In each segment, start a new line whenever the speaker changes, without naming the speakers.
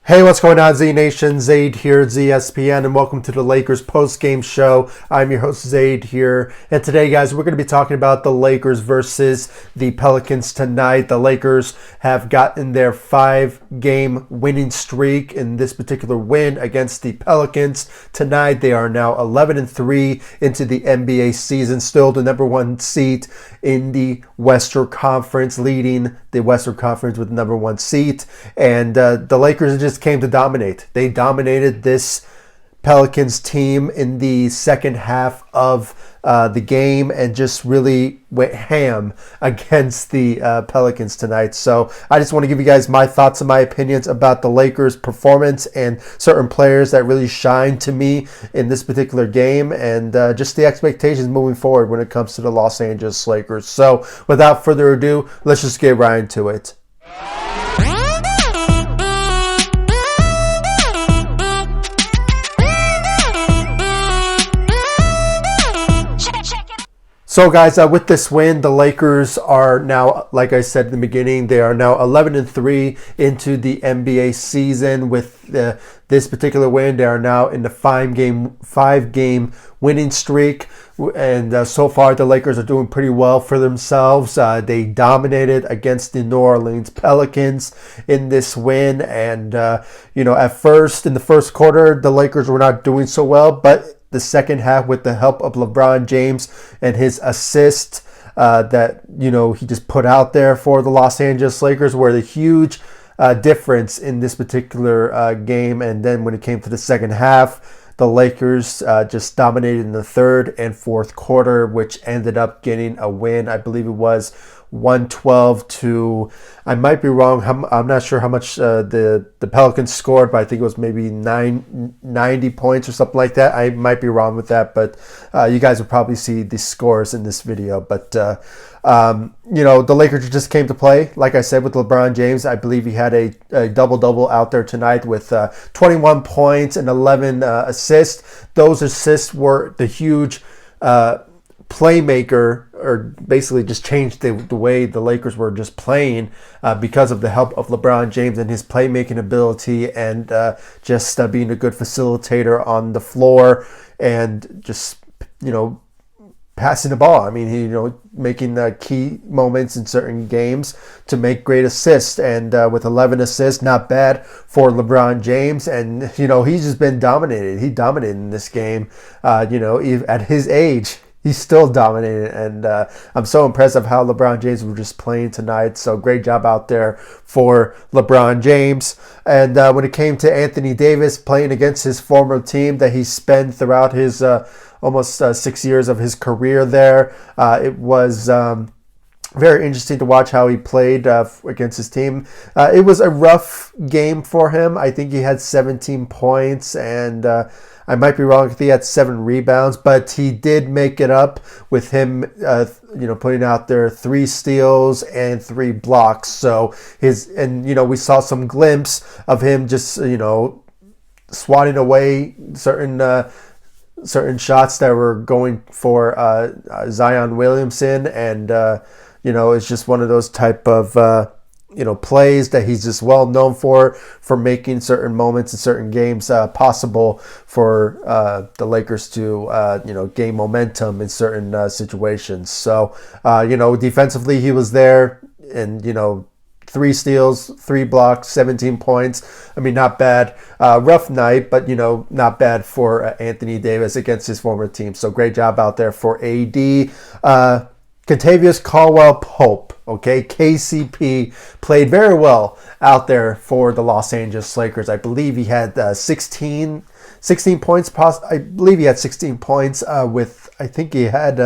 Hey, what's going on, Z Nation? Zaid here, ZSPN, and welcome to the Lakers post-game show. I'm your host, Zaid here. And today, guys, we're going to be talking about the Lakers versus the Pelicans tonight. The Lakers have gotten their 5-game winning streak in this particular win against the Pelicans. Tonight, they are now 11-3 into the NBA season, still the number one seed in the Western Conference, leading the Western Conference with the number one seed. And the Lakers just came to dominate. They dominated this Pelicans team in the second half of the game and just really went ham against the Pelicans tonight. So I just want to give you guys my thoughts and my opinions about the Lakers' performance and certain players that really shined to me in this particular game, and just the expectations moving forward when it comes to the Los Angeles Lakers. So without further ado, let's just get right into it. So guys, with this win, the Lakers are now, like I said in the beginning, they are now 11-3 into the NBA season. With this particular win, they are now in the five-game winning streak. And so far, the Lakers are doing pretty well for themselves. They dominated against the New Orleans Pelicans in this win. And, at first, in the first quarter, the Lakers were not doing so well, but the second half, with the help of LeBron James and his assist that he just put out there for the Los Angeles Lakers, were the huge difference in this particular game. And then when it came to the second half, the Lakers just dominated in the third and fourth quarter, which ended up getting a win. I believe it was 112 to, I might be wrong, I'm not sure how much the Pelicans scored, but I think it was maybe 90 points or something like that. I might be wrong with that, but you guys will probably see the scores in this video. But the Lakers just came to play. Like I said, with LeBron James, I believe he had a double-double out there tonight with 21 points and 11 assists. Those assists were the huge playmaker, or basically just changed the way the Lakers were just playing because of the help of LeBron James and his playmaking ability, and just being a good facilitator on the floor, and just passing the ball. I mean, he making key moments in certain games to make great assists, and with 11 assists, not bad for LeBron James. And he's just been dominated. He dominated in this game. At his age, he's still dominated, and I'm so impressed of how LeBron James was just playing tonight. So great job out there for LeBron James. And when it came to Anthony Davis playing against his former team that he spent throughout his almost 6 years of his career there, it was very interesting to watch how he played against his team. It was a rough game for him. I think he had 17 points, and I might be wrong if he had 7 rebounds, but he did make it up with him, putting out there 3 steals and 3 blocks. So we saw some glimpse of him just, swatting away certain shots that were going for Zion Williamson, and it's just one of those type of plays that he's just well known for making certain moments in certain games possible for the Lakers to gain momentum in certain situations. So defensively he was there, and 3 steals, 3 blocks, 17 points. I mean, not bad. Rough night, but not bad for Anthony Davis against his former team. So great job out there for AD. Kentavious Caldwell-Pope, KCP, played very well out there for the Los Angeles Lakers. I believe he had 16 points. I believe he had 16 points with, I think he had,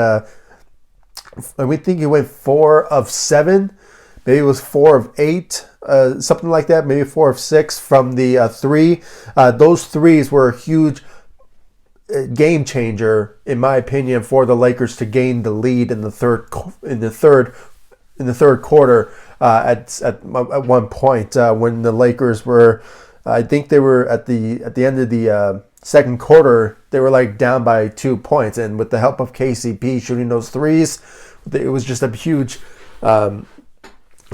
we think he went 4 of 7. Maybe it was 4 of 8, something like that. Maybe 4 of 6 from the 3. Those threes were a huge game changer, in my opinion, for the Lakers to gain the lead in the third quarter. At one point, when the Lakers were, I think they were at the end of the second quarter, they were down by 2 points, and with the help of KCP shooting those threes, it was just a huge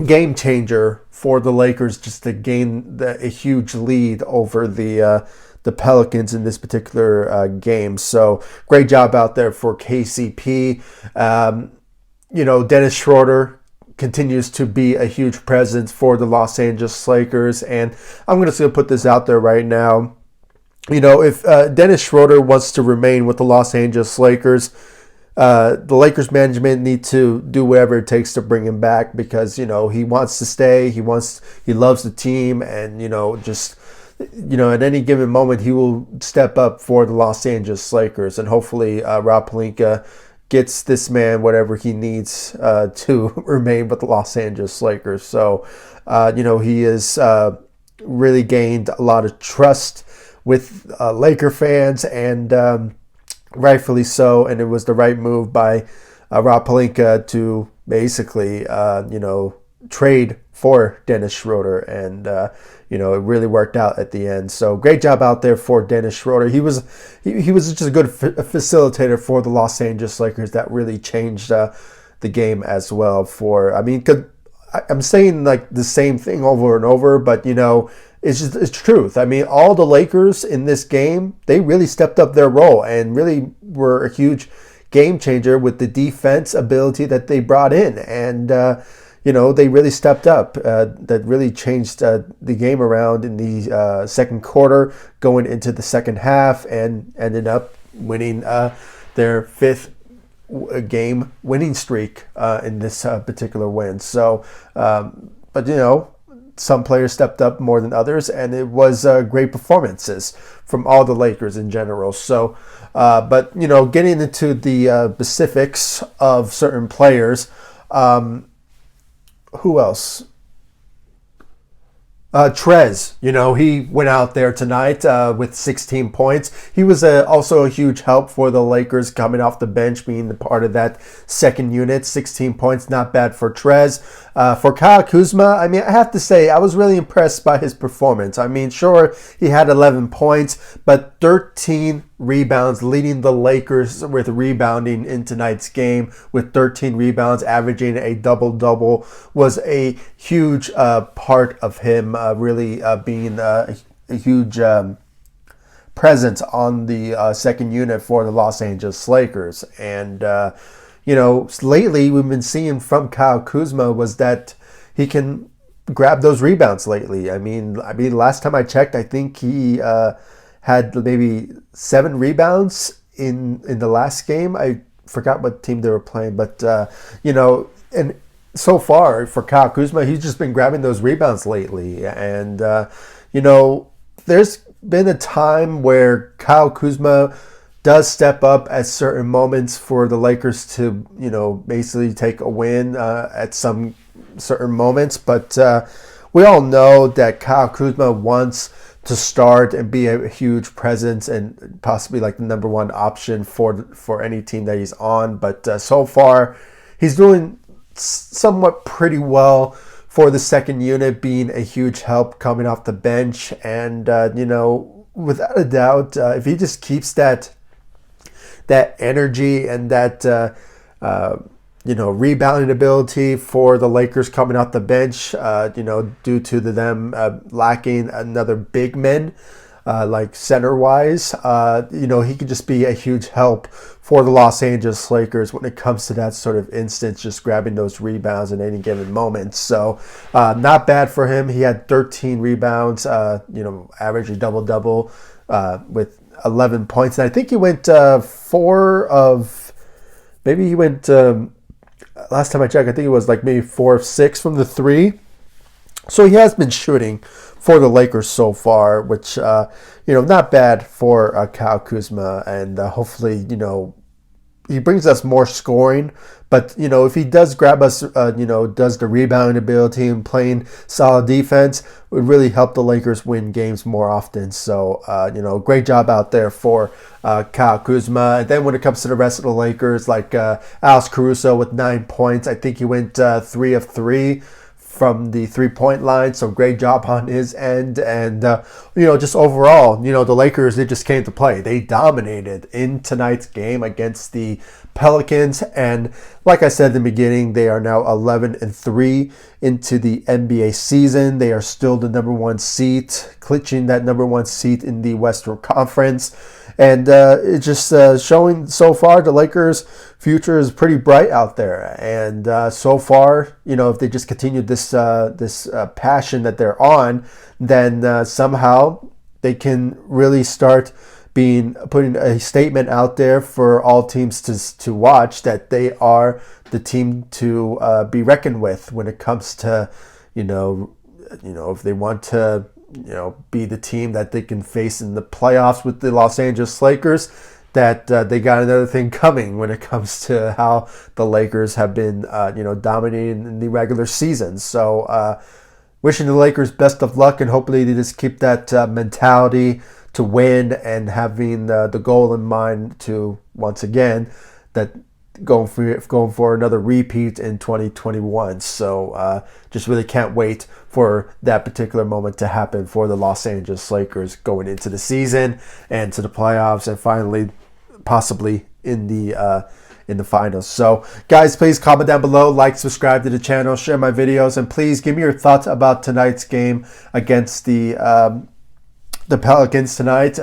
game changer for the Lakers just to gain a huge lead over the Pelicans in this particular game. So great job out there for KCP. Dennis Schroder continues to be a huge presence for the Los Angeles Lakers, and I'm just going to put this out there right now. If Dennis Schroder wants to remain with the Los Angeles Lakers, the Lakers management need to do whatever it takes to bring him back, because he wants to stay. He loves the team, and at any given moment he will step up for the Los Angeles Lakers, and hopefully Rob Pelinka gets this man whatever he needs to remain with the Los Angeles Lakers. So he has really gained a lot of trust with Laker fans, and rightfully so, and it was the right move by Rob Pelinka to basically, trade for Dennis Schroder, and it really worked out at the end. So great job out there for Dennis Schroder. He was just a good facilitator for the Los Angeles Lakers that really changed the game as well. I'm saying like the same thing over and over, but it's truth. I mean, all the Lakers in this game, they really stepped up their role and really were a huge game changer with the defense ability that they brought in. And, they really stepped up. That really changed the game around in the second quarter, going into the second half, and ended up winning their fifth game winning streak in this particular win. So, some players stepped up more than others, and it was great performances from all the Lakers in general. So, getting into the specifics of certain players, who else? Trez, he went out there tonight with 16 points. He was also a huge help for the Lakers coming off the bench, being the part of that second unit. 16 points, not bad for Trez. For Kyle Kuzma, I have to say, I was really impressed by his performance. Sure, he had 11 points, but 13 rebounds, leading the Lakers with rebounding in tonight's game with 13 rebounds, averaging a double-double, was a huge part of him really being a huge presence on the second unit for the Los Angeles Lakers. And, lately we've been seeing from Kyle Kuzma was that he can grab those rebounds lately. Last time I checked, I think he had maybe 7 rebounds in the last game. I forgot what team they were playing, but and so far for Kyle Kuzma, he's just been grabbing those rebounds lately. And there's been a time where Kyle Kuzma does step up at certain moments for the Lakers to basically take a win at some certain moments, but we all know that Kyle Kuzma wants to start and be a huge presence and possibly like the number one option for any team that he's on. But so far, he's doing somewhat pretty well for the second unit, being a huge help coming off the bench. And, without a doubt, if he just keeps that energy and that, rebounding ability for the Lakers coming off the bench, due to them lacking another big man, like center-wise, he could just be a huge help for the Los Angeles Lakers when it comes to that sort of instance, just grabbing those rebounds in any given moment. So not bad for him. He had 13 rebounds, average a double-double with 11 points. And I think he went last time I checked, I think it was like maybe 4 of 6 from the 3. So he has been shooting for the Lakers so far, which, not bad for Kyle Kuzma. And hopefully, he brings us more scoring. But, if he does grab us, does the rebounding ability and playing solid defense, it would really help the Lakers win games more often. So, great job out there for Kyle Kuzma. And then when it comes to the rest of the Lakers, like Alex Caruso with 9 points, I think he went 3 of 3 from the 3-point line. So great job on his end. And, just overall, the Lakers, they just came to play. They dominated in tonight's game against the Pelicans. And like I said in the beginning, they are now 11-3 into the NBA season. They are still the number 1 seed, clinching that number 1 seed in the Western Conference. And it's just showing so far the Lakers' future is pretty bright out there. And so far, if they just continue this passion that they're on, then somehow they can really start putting a statement out there for all teams to watch that they are the team to be reckoned with when it comes to, if they want to, be the team that they can face in the playoffs with the Los Angeles Lakers, that they got another thing coming when it comes to how the Lakers have been, dominating in the regular season. So wishing the Lakers best of luck, and hopefully they just keep that mentality to win and having the goal in mind to, once again, that going for another repeat in 2021. So just really can't wait for that particular moment to happen for the Los Angeles Lakers going into the season and to the playoffs, and finally possibly in the finals. So guys, please comment down below, like, subscribe to the channel, share my videos, and please give me your thoughts about tonight's game against the Pelicans tonight.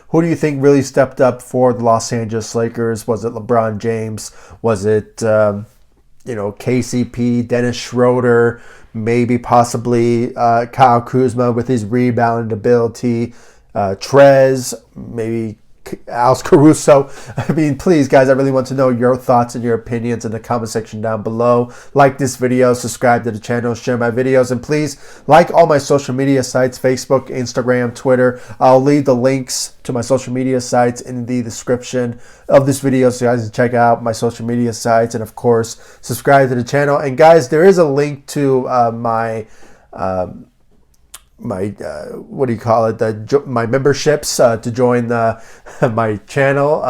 Who do you think really stepped up for the Los Angeles Lakers? Was it LeBron James? Was it, KCP, Dennis Schroder, maybe possibly Kyle Kuzma with his rebounding ability, Trez, maybe Alex Caruso? I mean, please, guys, I really want to know your thoughts and your opinions in the comment section down below. Like this video, subscribe to the channel, share my videos, and please like all my social media sites, Facebook, Instagram, Twitter. I'll leave the links to my social media sites in the description of this video, so you guys can check out my social media sites, and of course, subscribe to the channel. And guys, there is a link to my my memberships to join my channel.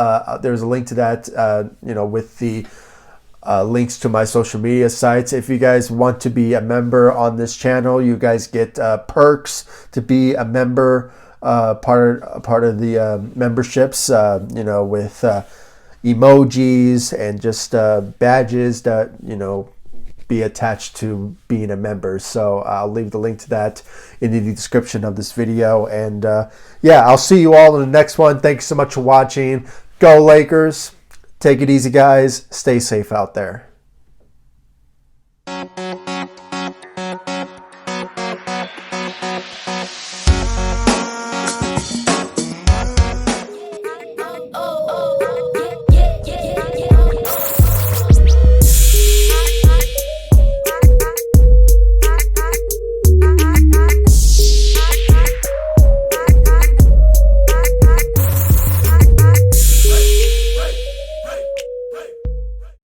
There's a link to that, with the links to my social media sites. If you guys want to be a member on this channel, you guys get perks to be a member, part of the memberships, with emojis and just badges that, be attached to being a member. So I'll leave the link to that in the description of this video. And yeah, I'll see you all in the next one. Thanks so much for watching. Go Lakers. Take it easy, guys. Stay safe out there.